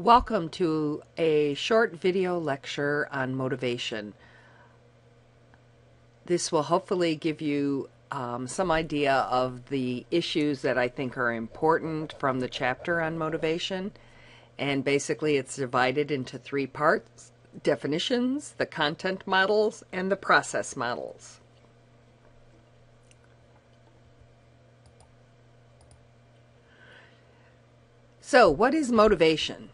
Welcome to a short video lecture on motivation. This will hopefully give you some idea of the issues that I think are important from the chapter on motivation. And basically it's divided into three parts: definitions, the content models, and the process models. So what is motivation?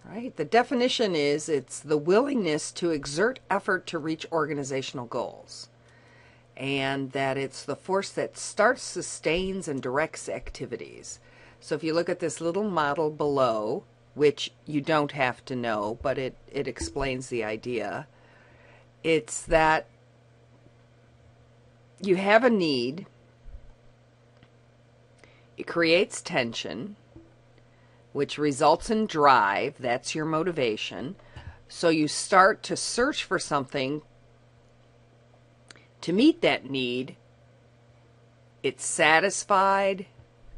Right? The definition is it's the willingness to exert effort to reach organizational goals, and that it's the force that starts, sustains, and directs activities. So if you look at this little model below, which you don't have to know, but it explains the idea, it's that you have a need, it creates tension, which results in drive. That's your motivation. So you start to search for something to meet that need. It's satisfied,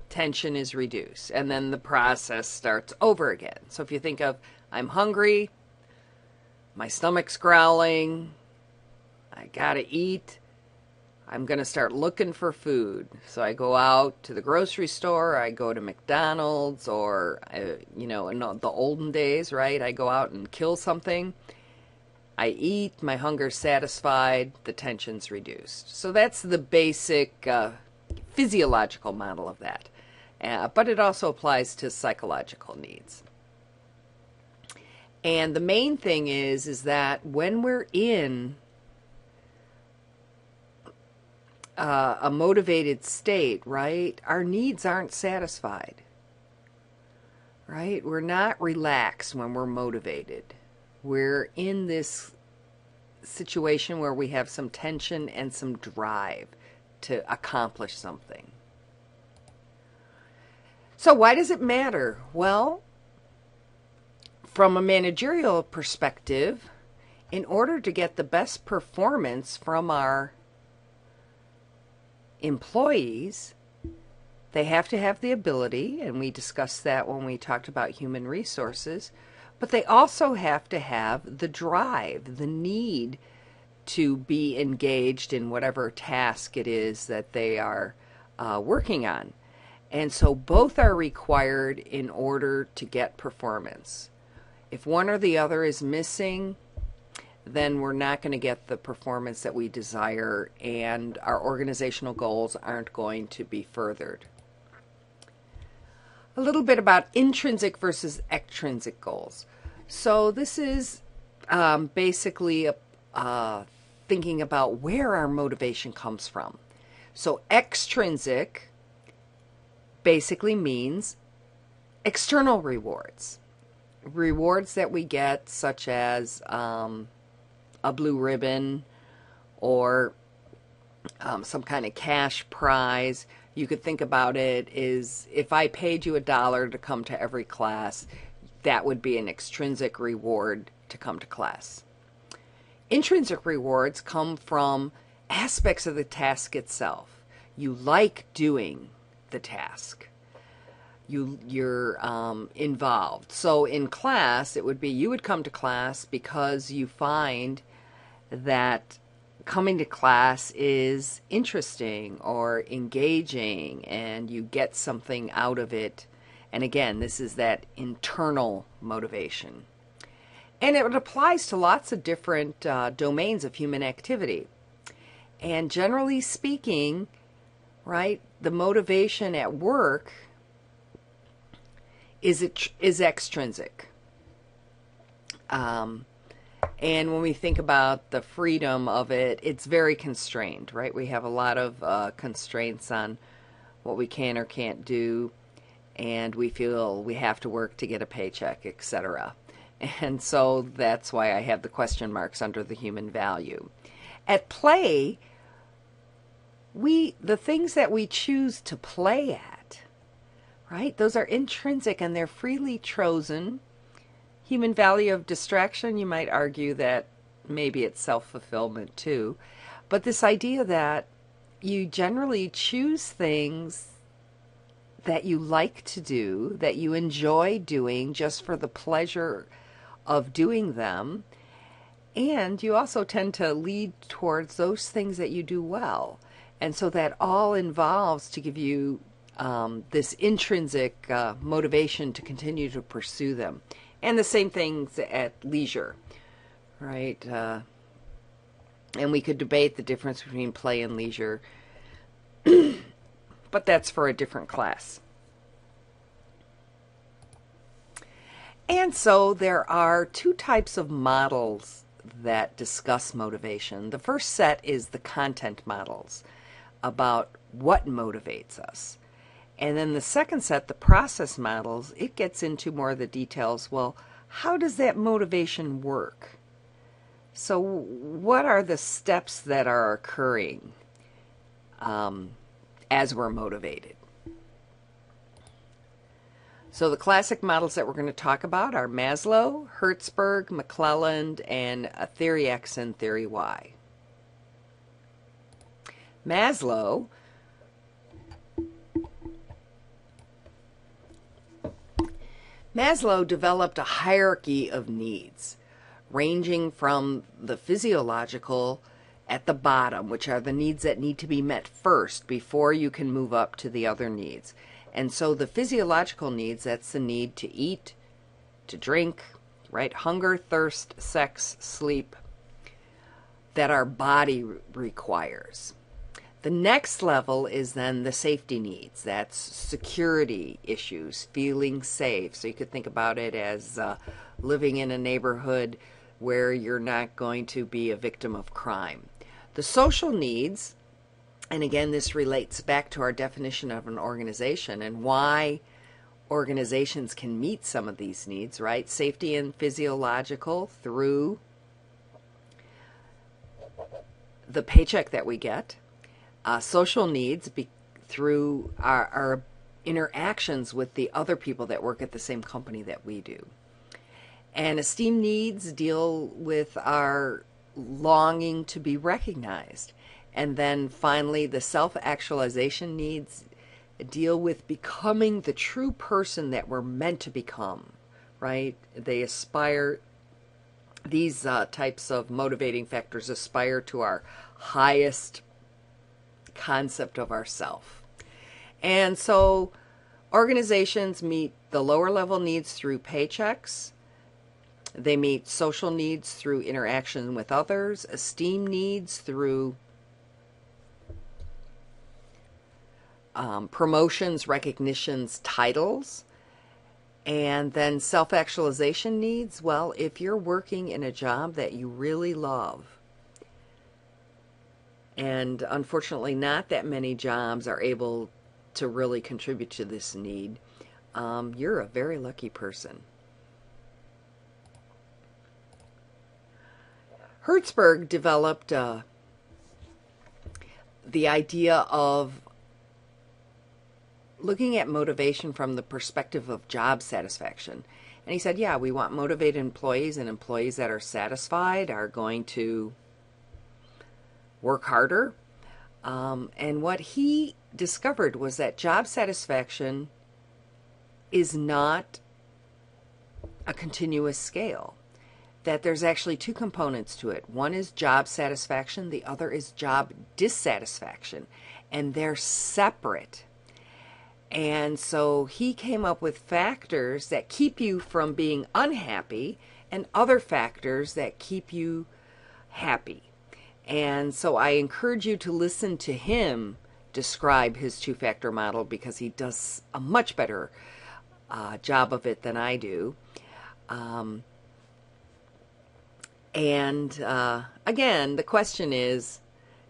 tension is reduced, and then the process starts over again. So if you think of, I'm hungry, my stomach's growling, I gotta eat, I'm going to start looking for food. So I go out to the grocery store, I go to McDonald's, or, in the olden days, right, I go out and kill something. I eat, my hunger's satisfied, the tension's reduced. So that's the basic physiological model of that. But it also applies to psychological needs. And the main thing is that when we're in a motivated state, right, our needs aren't satisfied, right? We're not relaxed when we're motivated. We're in this situation where we have some tension and some drive to accomplish something. So why does it matter? Well, from a managerial perspective, in order to get the best performance from our employees, they have to have the ability, and we discussed that when we talked about human resources, but they also have to have the drive, the need to be engaged in whatever task it is that they are working on. And so both are required in order to get performance. If one or the other is missing, then we're not going to get the performance that we desire, and our organizational goals aren't going to be furthered. A little bit about intrinsic versus extrinsic goals. So this is basically thinking about where our motivation comes from. So extrinsic basically means external rewards. Rewards that we get, such as a blue ribbon or some kind of cash prize. You could think about it is, if I paid you $1 to come to every class, that would be an extrinsic reward to come to class. Intrinsic rewards come from aspects of the task itself. You like doing the task. You're involved. So in class, it would be, you would come to class because you find that coming to class is interesting or engaging, and you get something out of it. And again, this is that internal motivation. And it applies to lots of different domains of human activity. And generally speaking, right, the motivation at work is extrinsic. And when we think about the freedom of it, it's very constrained, right? We have a lot of constraints on what we can or can't do, and we feel we have to work to get a paycheck, etc. And so that's why I have the question marks under the human value. At play, the things that we choose to play at, right? Those are intrinsic and they're freely chosen. Human value of distraction, you might argue that maybe it's self-fulfillment too. But this idea that you generally choose things that you like to do, that you enjoy doing just for the pleasure of doing them. And you also tend to lead towards those things that you do well. And so that all involves to give you this intrinsic motivation to continue to pursue them. And the same things at leisure, right? And we could debate the difference between play and leisure, but that's for a different class. And so there are two types of models that discuss motivation. The first set is the content models about what motivates us. And then the second set, the process models, it gets into more of the details. Well, how does that motivation work? So what are the steps that are occurring as we're motivated? So the classic models that we're going to talk about are Maslow, Hertzberg, McClelland, and Theory X and Theory Y. Maslow developed a hierarchy of needs, ranging from the physiological at the bottom, which are the needs that need to be met first before you can move up to the other needs. And so the physiological needs, that's the need to eat, to drink, right? Hunger, thirst, sex, sleep, that our body requires. The next level is then the safety needs. That's security issues, feeling safe. So you could think about it as living in a neighborhood where you're not going to be a victim of crime. The social needs, and again, this relates back to our definition of an organization and why organizations can meet some of these needs, right? Safety and physiological through the paycheck that we get. Social needs through our interactions with the other people that work at the same company that we do. And esteem needs deal with our longing to be recognized. And then finally, the self-actualization needs deal with becoming the true person that we're meant to become, right? They aspire, these types of motivating factors aspire to our highest concept of ourself. And so organizations meet the lower level needs through paychecks. They meet social needs through interaction with others, esteem needs through promotions, recognitions, titles, and then self-actualization needs. Well, if you're working in a job that you really love, and unfortunately not that many jobs are able to really contribute to this need, you're a very lucky person. Hertzberg developed the idea of looking at motivation from the perspective of job satisfaction. And he said, yeah, we want motivated employees, and employees that are satisfied are going to work harder. And what he discovered was that job satisfaction is not a continuous scale, that there's actually two components to it. One is job satisfaction, the other is job dissatisfaction, and they're separate. And so he came up with factors that keep you from being unhappy and other factors that keep you happy. And so I encourage you to listen to him describe his two-factor model, because he does a much better job of it than I do. Again, the question is,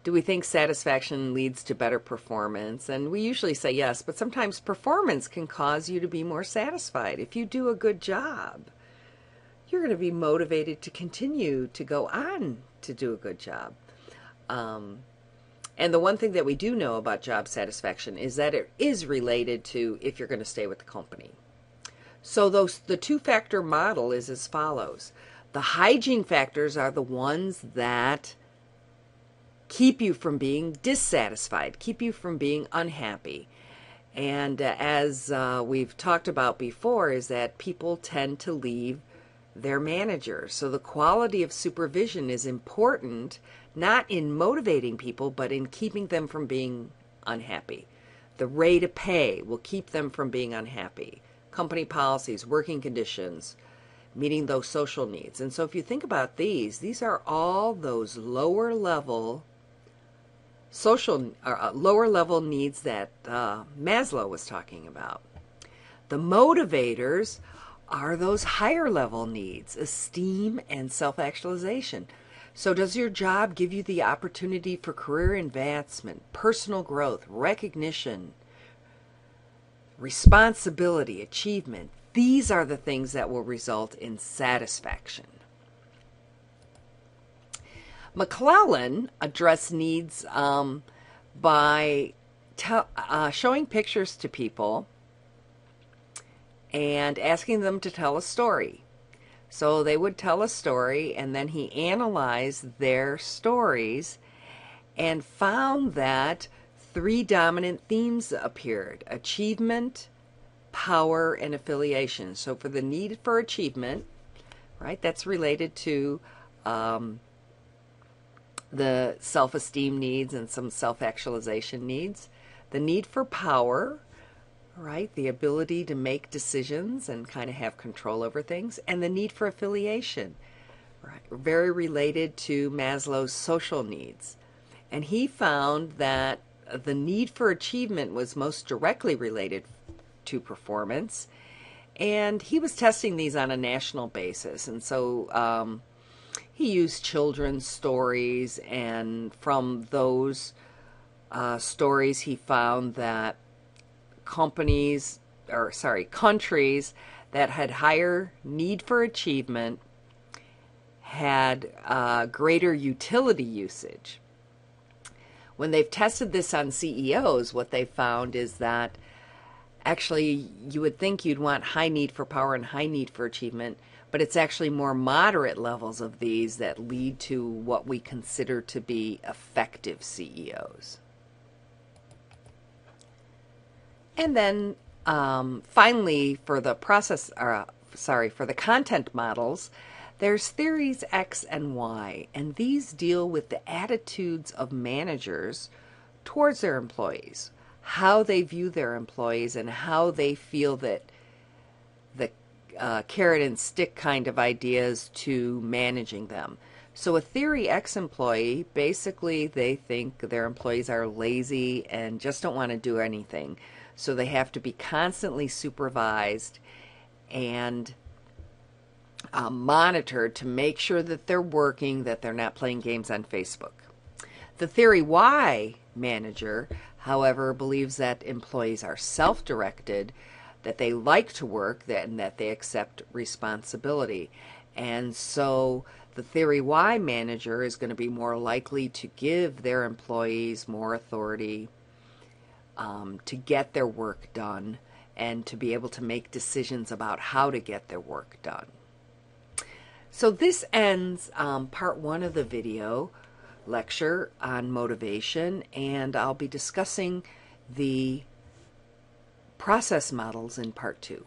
do we think satisfaction leads to better performance? And we usually say yes, but sometimes performance can cause you to be more satisfied. If you do a good job, you're going to be motivated to continue to go on to do a good job. And the one thing that we do know about job satisfaction is that it is related to if you're going to stay with the company. So the two-factor model is as follows. The hygiene factors are the ones that keep you from being dissatisfied, keep you from being unhappy. And as we've talked about before, is that people tend to leave their managers. So the quality of supervision is important, not in motivating people, but in keeping them from being unhappy. The rate of pay will keep them from being unhappy. Company policies, working conditions, meeting those social needs. And so if you think about these are all those lower level lower level needs that Maslow was talking about. The motivators are those higher level needs, esteem and self-actualization. So does your job give you the opportunity for career advancement, personal growth, recognition, responsibility, achievement? These are the things that will result in satisfaction. McClellan addressed needs by showing pictures to people and asking them to tell a story. So they would tell a story, and then he analyzed their stories and found that 3 dominant themes appeared: achievement, power, and affiliation. So for the need for achievement, right, that's related to the self-esteem needs and some self-actualization needs. The need for power, right, the ability to make decisions and kind of have control over things. And the need for affiliation, right, very related to Maslow's social needs. And he found that the need for achievement was most directly related to performance. And he was testing these on a national basis. And so he used children's stories, and from those stories he found that countries that had higher need for achievement had greater utility usage. When they've tested this on CEOs, what they found is that actually you would think you'd want high need for power and high need for achievement, but it's actually more moderate levels of these that lead to what we consider to be effective CEOs. And then finally, for the for the content models, there's theories X and Y, and these deal with the attitudes of managers towards their employees, how they view their employees, and how they feel that the carrot and stick kind of ideas to managing them. So a theory X employee, basically they think their employees are lazy and just don't want to do anything. So they have to be constantly supervised and monitored to make sure that they're working, that they're not playing games on Facebook. The theory Y manager, however, believes that employees are self-directed, that they like to work, and that they accept responsibility. And so the theory Y manager is going to be more likely to give their employees more authority to get their work done and to be able to make decisions about how to get their work done. So this ends part 1 of the video lecture on motivation, and I'll be discussing the process models in part 2.